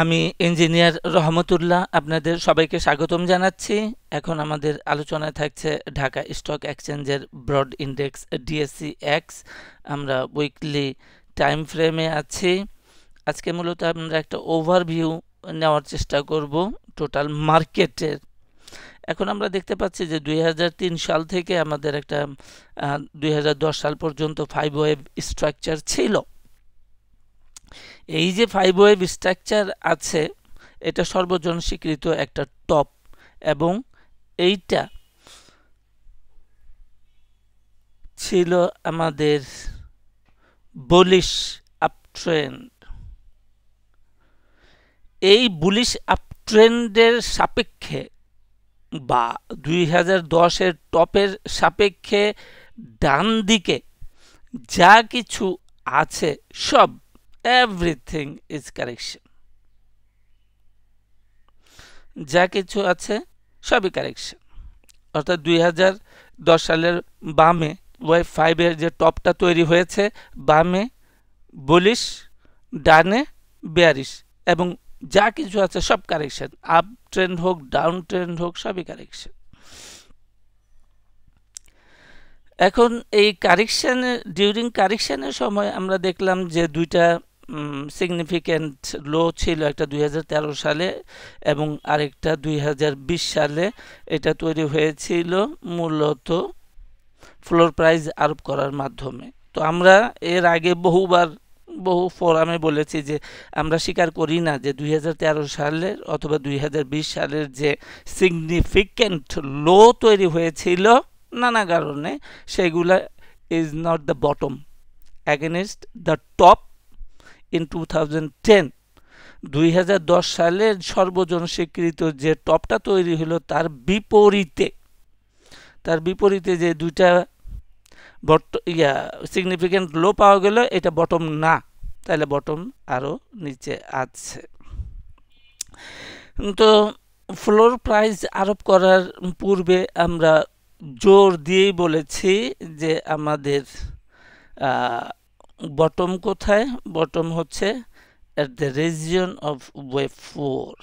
আমি ইঞ্জিনিয়ার রহমতুল্লাহ আপনাদের সবাইকে স্বাগতম জানাচ্ছি। এখন আমাদের আলোচনায় থাকছে ঢাকা স্টক এক্সচেঞ্জের ব্রড ইন্ডেক্স ডিএসসি এক্স। আমরা উইকলি টাইম ফ্রেমে আছি। আজকে মূলত আমরা একটা ওভারভিউ নেওয়ার চেষ্টা করব টোটাল মার্কেটের। এখন আমরা দেখতে পাচ্ছি যে 2003 সাল থেকে আমাদের একটা 2010 সাল পর্যন্ত 5 ওয়েভ স্ট্রাকচার ছিল। এই যে 5 ওয়েভ স্ট্রাকচার আছে, এটা সর্বজন স্বীকৃত একটা টপ, এবং এইটা ছিল আমাদের বুলিশ আপট্রেন্ড। এই বুলিশ আপট্রেন্ডের সাপেক্ষে বা 2010-এর টপের সাপেক্ষে ডান দিকে যা কিছু আছে সব everything is correction। যা কিছু আছে সবই কারেকশন, অর্থাৎ 2010 সালের বামে ওয়েভ 5 এর যে টপটা তৈরি হয়েছে, বামে বুলিশ, ডানে বেয়ারিশ, এবং যা কিছু আছে সব কারেকশন। আপ ট্রেন্ড হোক, ডাউন ট্রেন্ড হোক, সবই কারেকশন। এখন এই কারেকশনের ডিউরিং কারেকশনের সময় আমরা দেখলাম যে দুইটা সিগনিফিক্যান্ট লো ছিল, একটা 2013 সালে এবং আরেকটা 2020 সালে। এটা তৈরি হয়েছিল মূলত ফ্লোর প্রাইস আরোপ করার মাধ্যমে। তো আমরা এর আগে বহু ফোরামে বলেছি যে আমরা স্বীকার করি না যে 2013 সালের অথবা 2020 সালের যে সিগনিফিক্যান্ট লো তৈরি হয়েছিল নানা কারণে, সেগুলা is not the bottom against the top in 2010। 2010 সালের সর্বজন স্বীকৃত যে টপটা তৈরি হলো তার বিপরীতে যে দুইটা সিগনিফিক্যান্ট লো পাওয়া গেল, এটা বটম না, তাহলে বটম আরো নিচে আছে। তো ফ্লোর প্রাইস আরোপ করার পূর্বে আমরা জোর দিয়েই বলেছি যে আমাদের বটম কোথায়? বটম হচ্ছে at the region of wave 4।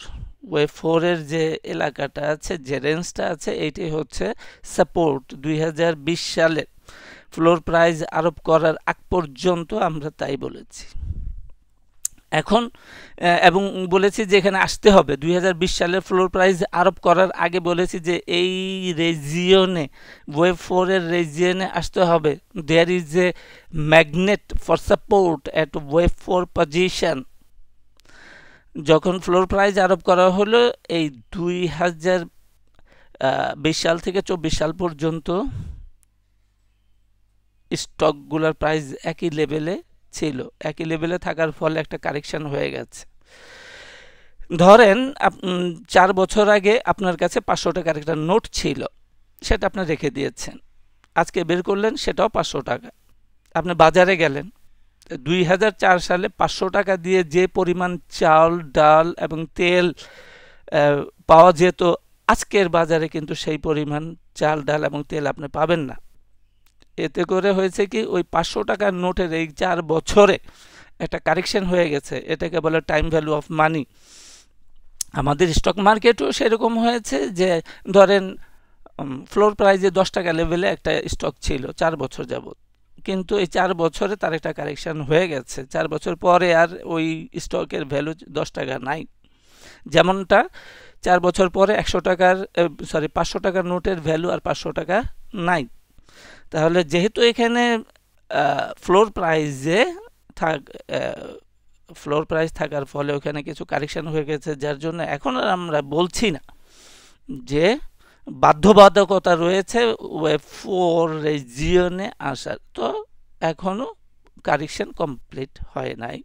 Wave 4 এর যে এলাকাটা আছে, যে রেঞ্জটা আছে, এইটাই হচ্ছে সাপোর্ট। 2020 সালে ফ্লোর প্রাইস আরোপ করার আগ পর্যন্ত আমরা তাই বলেছি। এখন এবং বলেছি যে এখানে আসতে হবে। 2020 সালের ফ্লোর প্রাইস আরোপ করার আগে বলেছি যে এই রেজিয়নে, ওয়েভ 4 এর রেজিয়নে আসতে হবে। There is a magnet for support at wave 4 position. যখন ফ্লোর প্রাইস আরোপ করা হলো এই 2020 সাল থেকে 24 সাল পর্যন্ত স্টকগুলোর প্রাইস একই লেভেলে ছিল। একই লেভেলে থাকার ফলে একটা কারেকশন হয়ে গেছে। ধরেন 4 বছর আগে আপনার কাছে 500 টাকার একটা নোট ছিল, সেটা আপনি রেখে দিয়েছেন। আজকে বের করলেন, সেটাও 500 টাকা। আপনি বাজারে গেলেন, 2004 সালে 500 টাকা দিয়ে যে পরিমাণ চাল, ডাল এবং তেল পাওয়া যেত, আজকের বাজারে কিন্তু সেই পরিমাণ চাল, ডাল এবং তেল আপনি পাবেন না। এতে করে হয়েছে কি, ওই 500 টাকার নোটের এই 4 বছরে একটা কারেকশন হয়ে গেছে। এটাকে বলে টাইম ভ্যালু অফ মানি। আমাদের স্টক মার্কেটও সেরকম হয়েছে যে ধরেন ফ্লোর প্রাইজে 10 টাকা লেভেলে একটা স্টক ছিল 4 বছর যাবত, কিন্তু এই 4 বছরে তার একটা কারেকশন হয়ে গেছে। 4 বছর পরে আর ওই স্টকের ভ্যালু 10 টাকা নাই। যেমনটা 4 বছর পরে 500 টাকার নোটের ভ্যালু আর 500 টাকা নাই। তাহলে যেহেতু এখানে ফ্লোর প্রাইস থাকার ফলে ওখানে কিছু কারেকশন হয়ে গেছে, যার জন্য এখন আর আমরা বলছি না যে বাধ্যবাধকতা রয়েছে ওয়েভ 4 রিজিয়নে আসার। তো এখনো কারেকশন কমপ্লিট হয় নাই।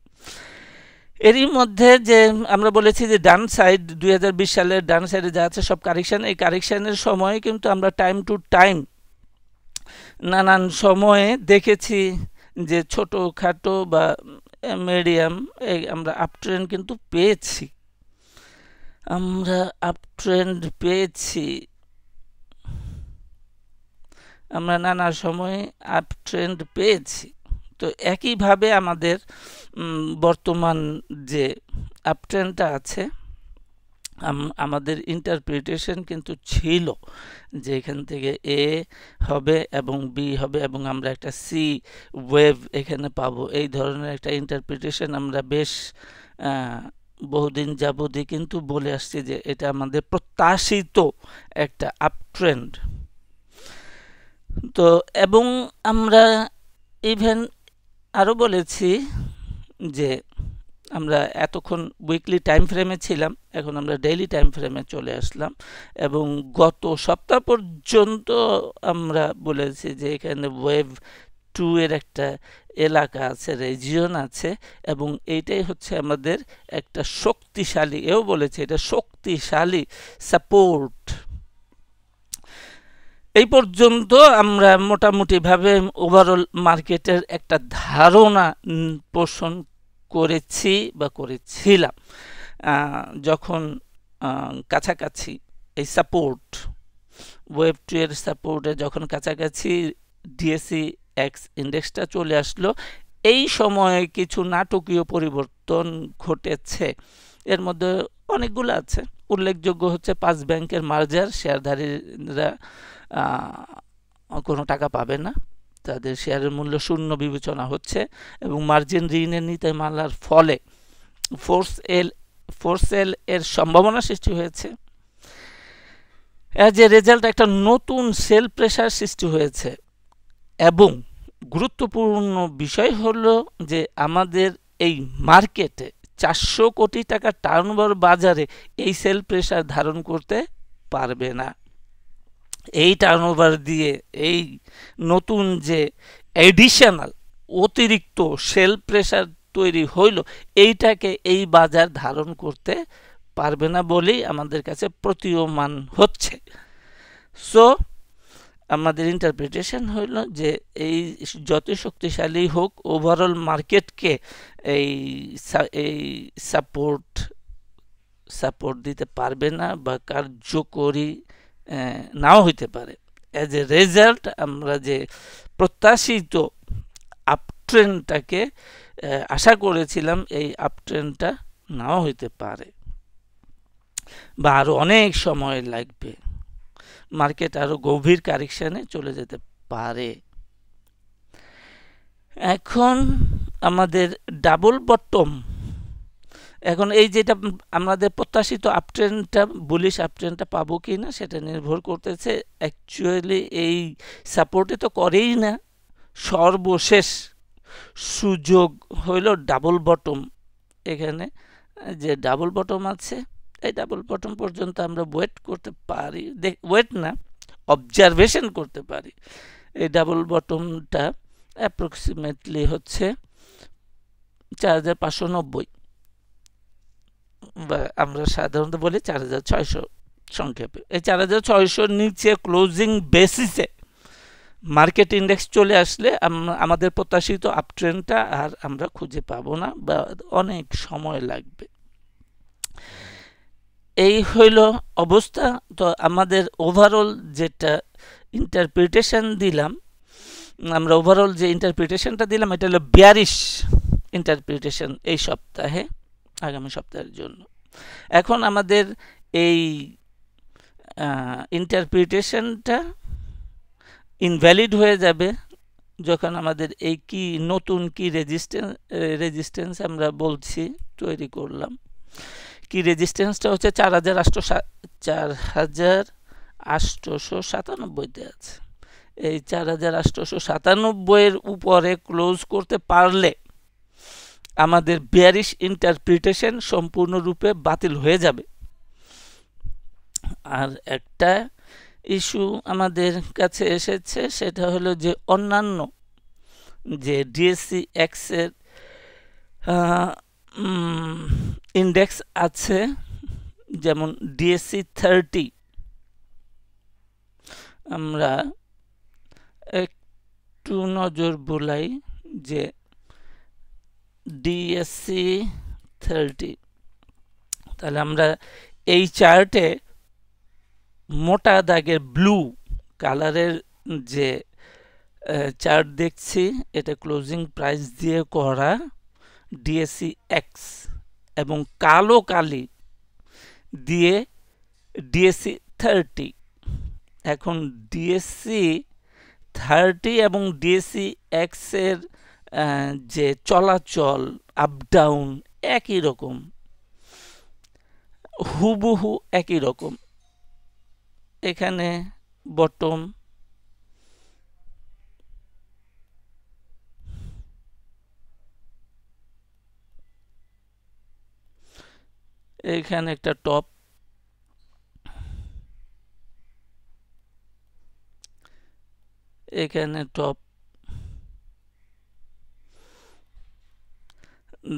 এরই মধ্যে যে আমরা বলেছি যে ডান সাইড, 2020 সালের ডান সাইডে যা আছে সব কারেকশন। এই কারেকশনের সময় কিন্তু আমরা টাইম টু টাইম নানান সময়ে দেখেছি যে ছোটোখাটো বা মিডিয়াম আমরা আপট্রেন্ড কিন্তু পেয়েছি। আমরা নানা সময়ে আপট্রেন্ড পেয়েছি। তো একইভাবে আমাদের বর্তমান যে আপট্রেন্ডটা আছে, আমাদের ইন্টারপ্রিটেশন কিন্তু ছিল যে এখান থেকে এ হবে এবং বি হবে এবং আমরা একটা সি ওয়েভ এখানে পাবো, এই ধরনের একটা ইন্টারপ্রিটেশন আমরা বেশ বহুদিন যাবতই কিন্তু বলে আসছি যে এটা আমাদের প্রত্যাশিত একটা আপট্রেন্ড। তো এবং আমরা ইভেন আরও বলেছি যে আমরা এতক্ষণ উইকলি টাইম ফ্রেমে ছিলাম, এখন আমরা ডেইলি টাইম ফ্রেমে চলে আসলাম এবং গত সপ্তাহ পর্যন্ত আমরা বলেছি যে এখানে ওয়েভ 2 এর একটা এলাকা আছে, রিজিয়ন আছে এবং এইটাই হচ্ছে আমাদের একটা শক্তিশালী, এও বলেছে এটা শক্তিশালী সাপোর্ট। এই পর্যন্ত আমরা মোটামুটিভাবে ওভারঅল মার্কেটের একটা ধারণা পোষণ করেছি বা করেছিলাম। যখন কাছাকাছি এই সাপোর্ট ওয়েভ 2 এর সাপোর্টে যখন কাছাকাছি ডিএসই এক্স ইন্ডেক্সটা চলে আসলো, এই সময়ে কিছু নাটকীয় পরিবর্তন ঘটেছে। এর মধ্যে অনেকগুলো আছে, উল্লেখযোগ্য হচ্ছে 5 ব্যাংকের মার্জার, শেয়ারধারীরা কোনো টাকা পাবে না, তাদের শেয়ারের মূল্য শূন্য বিবেচনা হচ্ছে এবং মার্জিন ঋণের নীতিমালার ফলে ফোর্স সেল এর সম্ভাবনা সৃষ্টি হয়েছে। এজ এ রেজাল্ট একটা নতুন সেল প্রেসার সৃষ্টি হয়েছে এবং গুরুত্বপূর্ণ বিষয় হলো যে আমাদের এই মার্কেটে 400 কোটি টাকা টার্নওভার বাজারে এই সেল প্রেসার ধারণ করতে পারবে না। এই টার্নওভার দিয়ে এই নতুন যে এডিশনাল অতিরিক্ত সেল প্রেসার তৈরি হইল, এইটাকে এই বাজার ধারণ করতে পারবে না বলেই আমাদের কাছে প্রতীয়মান হচ্ছে। সো আমাদের ইন্টারপ্রিটেশন হইল যে এই যত শক্তিশালী হোক ওভারঅল মার্কেটকে এই সাপোর্ট দিতে পারবে না বা কার্যকরী নাও হইতে পারে। অ্যাজ এ রেজাল্ট আমরা যে প্রত্যাশিত আপট্রেন্ডটাকে আশা করেছিলাম, এই আপট্রেন্ডটা নাও হইতে পারে বা আরও অনেক সময় লাগবে, মার্কেট আরও গভীর কারেকশানে চলে যেতে পারে। এখন আমাদের ডাবল বটম, এখন এই যেটা আমাদের প্রত্যাশিত আপট্রেন্ডটা, বুলিশ আপট্রেন্ডটা পাবো কি না সেটা নির্ভর করতেছে। অ্যাকচুয়ালি এই সাপোর্টে তো করেই না, সর্বশেষ সুযোগ হইল ডাবল বটম। এখানে যে ডাবল বটম আছে, এই ডাবল বটম পর্যন্ত আমরা ওয়েট করতে পারি, ওয়েট না অবজারভেশন করতে পারি। এই ডাবল বটমটা অ্যাপ্রক্সিমেটলি হচ্ছে 4590 বা আমরা সাধারণত বলি 4600 সংক্ষেপে। এই 4600 নিচে ক্লোজিং বেসিসে মার্কেট ইন্ডেক্স চলে আসলে আমাদের প্রত্যাশিত আপট্রেন্ডটা আর আমরা খুঁজে পাবো না বা অনেক সময় লাগবে। এই হইল অবস্থা। তো আমাদের ওভারঅল যেটা ইন্টারপ্রিটেশন দিলাম, আমরা ওভারঅল যে ইন্টারপ্রিটেশনটা দিলাম এটা হলো বিয়ারিশ ইন্টারপ্রিটেশন এই সপ্তাহে, আগামী সপ্তাহের জন্য। এখন আমাদের এই ইন্টারপ্রিটেশনটা ইনভ্যালিড হয়ে যাবে যখন আমাদের এই কি নতুন কি রেজিস্ট্যান্স আমরা বলছি তৈরি করলাম। কি রেজিস্ট্যান্সটা হচ্ছে 4897 আছে। এই 4897 এর উপরে ক্লোজ করতে পারলে আমাদের বেয়ারিশ ইন্টারপ্রিটেশন সম্পূর্ণরূপে বাতিল হয়ে যাবে। আর একটা ইস্যু আমাদের কাছে এসেছে, সেটা হলো যে অন্যান্য যে ডিএসসি এক্স এর ইন্ডেক্স আছে, যেমন ডিএসসি 30, আমরা একটু নজর বুলাই যে ডিএসসি 30, তাহলে আমরা এই চার্টে মোটা দাগের ব্লু কালারের যে চার্ট দেখছি, এটা ক্লোজিং প্রাইস দিয়ে করা ডিএসসি এক্স এবং কালো কালি দিয়ে ডিএসসি 30। এখন ডিএসসি 30 এবং ডিএসসি এক্স এর যে চলাচল আপ ডাউন একই রকম, হুবহু একই রকম। এখানে বটম, এখানে একটা টপ, এখানে টপ,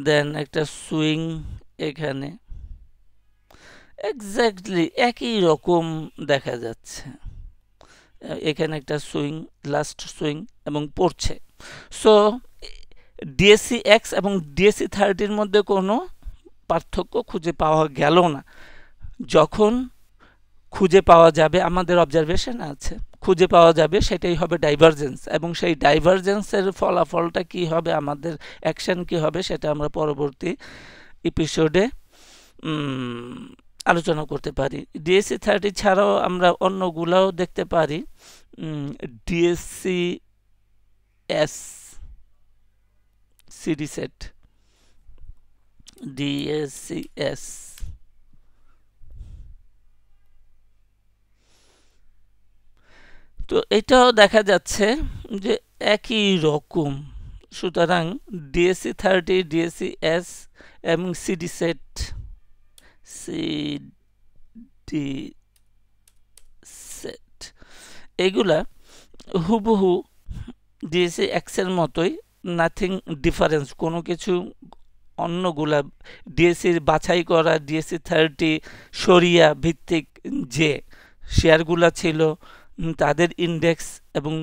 দেন একটা সুইং এখানে, এক্স্যাক্টলি একই রকম দেখা যাচ্ছে। এখানে একটা সুইং, লাস্ট সুইং এবং পড়ছে। সো ডিএসসি এক্স এবং ডিএসসি 30-র মধ্যে কোনো পার্থক্য খুঁজে পাওয়া গেল না। যখন খুঁজে পাওয়া যাবে, আমাদের অবজারভেশন আছে, খুঁজে পাওয়া যাবে, সেটাই হবে ডাইভারজেন্স। এবং সেই ডাইভারজেন্সের ফলাফলটা কি হবে, আমাদের অ্যাকশন কি হবে, সেটা আমরা পরবর্তী এপিসোডে আলোচনা করতে পারি। ডিএসসি 30 ছাড়াও আমরা অন্যগুলাও দেখতে পারি। DSC S, CD set, DSC S, তো এটাও দেখা যাচ্ছে যে একই রকম। সুতরাং ডিএসসি 30, ডিএসসি এস এবং সিডি সেট, সিডি সেট, এগুলা হুবহু ডিএসসি এক্সের মতোই, নাথিং ডিফারেন্স, কোনো কিছু অন্যগুলা ডিএসসির বাছাই করা ডিএসসি 30 শরিয়া ভিত্তিক যে শেয়ারগুলা ছিল তাদের ইন্ডেক্স এবং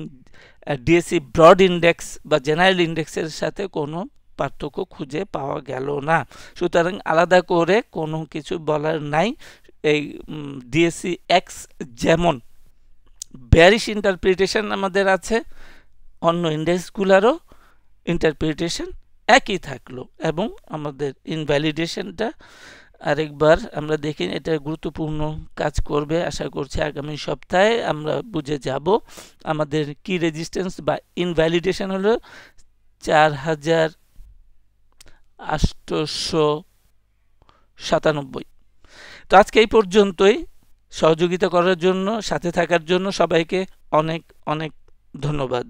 ডিএসসি ব্রড ইন্ডেক্স বা জেনারেল ইন্ডেক্সের সাথে কোনো পার্থক্য খুঁজে পাওয়া গেল না। সুতরাং আলাদা করে কোনো কিছু বলার নাই। এই ডিএসসি এক্স যেমন বেয়ারিশ ইন্টারপ্রিটেশন আমাদের আছে, অন্য ইন্ডেক্সগুলোরও ইন্টারপ্রিটেশন একই থাকলো। এবং আমাদের ইনভ্যালিডেশনটা আরেকবার আমরা দেখি, এটা গুরুত্বপূর্ণ কাজ করবে। আশা করছি আগামী সপ্তাহে আমরা বুঝে যাব আমাদের কি রেজিস্ট্যান্স বা ইনভ্যালিডেশন হলো 4897। তো আজকে এই পর্যন্তই। সহযোগিতা করার জন্য, সাথে থাকার জন্য সবাইকে অনেক অনেক ধন্যবাদ।